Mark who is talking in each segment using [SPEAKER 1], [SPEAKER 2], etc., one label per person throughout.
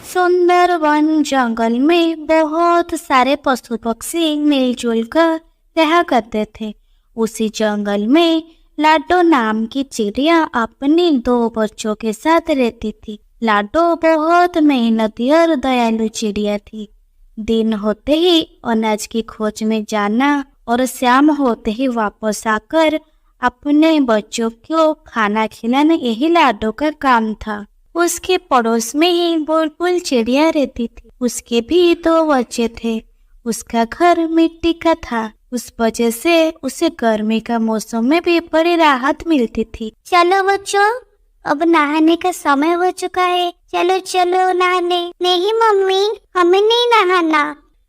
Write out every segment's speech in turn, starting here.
[SPEAKER 1] सुंदर वन जंगल में बहुत सारे पशु पक्षी मिलजुल कर रहा करते थे। उसी जंगल में लाडो नाम की चिड़िया अपने 2 बच्चों के साथ रहती थी। लाडो बहुत मेहनती और दयालु चिड़िया थी। दिन होते ही अनाज की खोज में जाना और शाम होते ही वापस आकर अपने बच्चों को खाना खिलाना यही लाडो का काम था। उसके पड़ोस में ही बुलबुल चिड़िया रहती थी। उसके भी 2 बच्चे थे। उसका घर मिट्टी का था। उस वजह से उसे गर्मी का मौसम में भी बड़ी राहत मिलती थी।
[SPEAKER 2] चलो बच्चों, अब नहाने का समय हो चुका है। चलो चलो नहाने। नहीं मम्मी, हमें नहीं नहाना।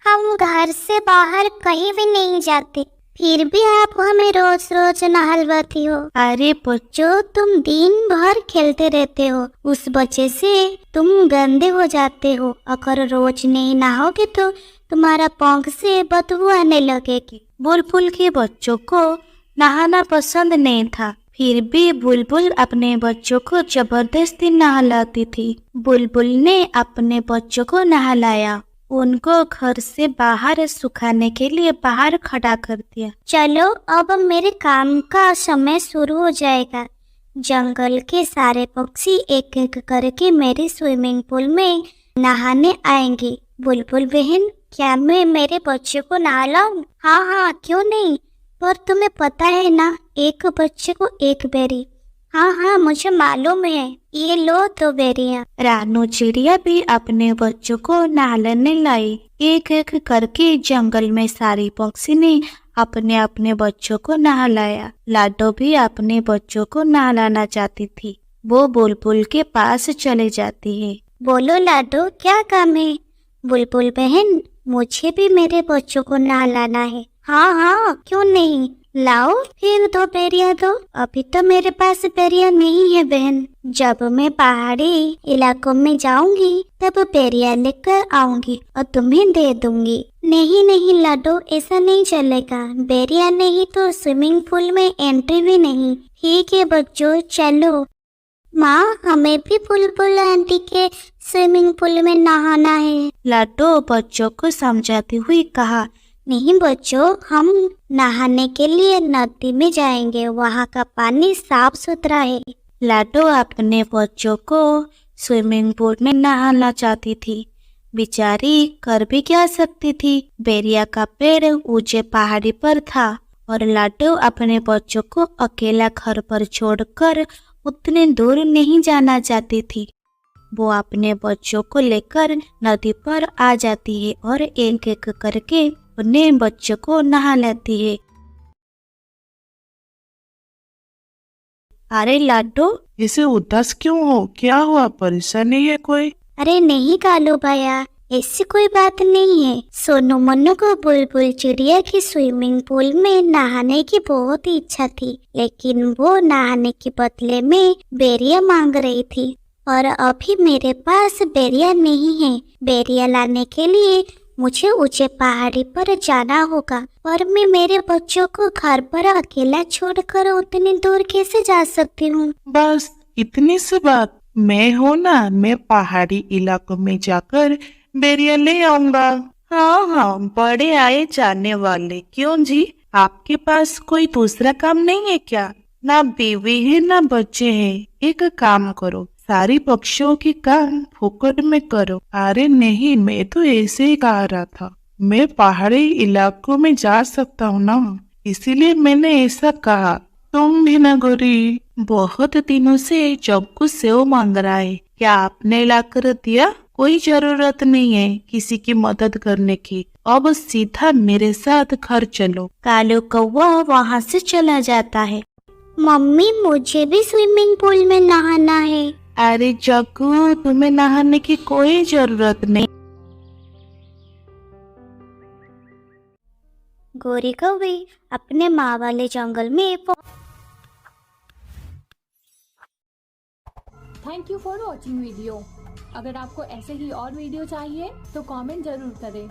[SPEAKER 2] हम घर से बाहर कहीं भी नहीं जाते, फिर भी आप हमें रोज रोज नहलवाती हो।
[SPEAKER 1] अरे
[SPEAKER 2] बच्चों, तुम दिन भर खेलते रहते हो, उस वजह से तुम गंदे हो जाते हो। अगर रोज नहीं नहाओगे तो तुम्हारा पंख से बदबू आने लगेगी।
[SPEAKER 1] बुलबुल के बच्चों को नहाना पसंद नहीं था, फिर भी बुलबुल अपने बच्चों को जबरदस्ती नहलाती थी। बुलबुल ने अपने बच्चों को नहलाया, उनको घर से बाहर सुखाने के लिए बाहर खड़ा कर दिया।
[SPEAKER 2] चलो, अब मेरे काम का समय शुरू हो जाएगा। जंगल के सारे पक्षी एक एक करके मेरे स्विमिंग पूल में नहाने आएंगे। बुलबुल बहन, क्या मैं मेरे बच्चे को नहलाऊं? हाँ हाँ, क्यों नहीं, पर तुम्हें पता है ना, एक बच्चे को 1 बेरी। हाँ हाँ, मुझे मालूम है। ये लो 2 बेरियां।
[SPEAKER 1] रानू चिड़िया भी अपने बच्चों को नहलाने लाई। एक एक करके जंगल में सारी पक्षी ने अपने अपने बच्चों को नहलाया। लाडो भी अपने बच्चों को नहलाना चाहती थी। वो बुलबुल के पास चले जाती है।
[SPEAKER 2] बोलो लाडो, क्या काम है? बुलबुल बहन, मुझे भी मेरे बच्चों को नहलाना है। हाँ हाँ, क्यों नहीं, लाओ फिर 2 बेरियां दो। अभी तो मेरे पास बेरियां नहीं है बहन। जब मैं पहाड़ी इलाकों में जाऊंगी तब बेरियां लेकर आऊंगी और तुम्हें दे दूंगी। नहीं नहीं लाडो, ऐसा नहीं चलेगा। बेरियां नहीं तो स्विमिंग पूल में एंट्री भी नहीं। ठीक है बच्चों, चलो। माँ, हमें भी बुलबुल आंटी के स्विमिंग पूल में नहाना है।
[SPEAKER 1] लाडो बच्चों को समझाती हुई कहा,
[SPEAKER 2] नहीं बच्चों, हम नहाने के लिए नदी में जाएंगे, वहाँ का पानी साफ सुथरा है।
[SPEAKER 1] लाडो अपने बच्चों को स्विमिंग पूल में नहाना चाहती थी। बेचारी कर भी क्या सकती थी। बेरिया का पेड़ ऊंचे पहाड़ी पर था और लाडो अपने बच्चों को अकेला घर पर छोड़कर उतने दूर नहीं जाना चाहती थी। वो अपने बच्चों को लेकर नदी पर आ जाती है और एक एक करके उन्हें बच्चों को नहा लेती है। अरे लाडो,
[SPEAKER 3] इसे उदास क्यों हो? क्या हुआ? परेशानी है कोई?
[SPEAKER 2] अरे नहीं कालू भैया, ऐसी कोई बात नहीं है। सोनू मन्नू को बुलबुल चिड़िया की स्विमिंग पूल में नहाने की बहुत ही इच्छा थी, लेकिन वो नहाने के बदले में बेरिया मांग रही थी और अभी मेरे पास बेरिया नहीं है। बेरिया लाने के लिए मुझे ऊंचे पहाड़ी पर जाना होगा और मैं मेरे बच्चों को घर पर अकेला छोड़कर उतनी दूर कैसे जा सकती हूँ?
[SPEAKER 3] बस इतनी सी बात। मैं हूँ ना, मैं पहाड़ी इलाकों में जाकर बेरिया ले आऊंगा। हाँ हाँ, बड़े आए जाने वाले। क्यों जी, आपके पास कोई दूसरा काम नहीं है क्या? ना बीवी है ना बच्चे हैं। एक काम करो, सारी पक्षियों की काम फोकट में करो। अरे नहीं, मैं तो ऐसे ही कह रहा था। मैं पहाड़ी इलाकों में जा सकता हूँ ना, इसीलिए मैंने ऐसा कहा। तुम भी ना गोरी, बहुत दिनों से चौको सेव मांग रहा है, क्या आपने लाकर दिया? कोई जरूरत नहीं है किसी की मदद करने की। अब सीधा मेरे साथ घर चलो।
[SPEAKER 1] कालू कौवा वहाँ से चला जाता है।
[SPEAKER 2] मम्मी, मुझे भी स्विमिंग पूल में नहाना है।
[SPEAKER 3] अरे जग्गू, तुम्हें नहाने की कोई जरूरत नहीं।
[SPEAKER 2] गोरी कौवी अपने माँ वाले जंगल में
[SPEAKER 4] thank you for watching video. अगर आपको ऐसे ही और वीडियो चाहिए तो कमेंट जरूर करें।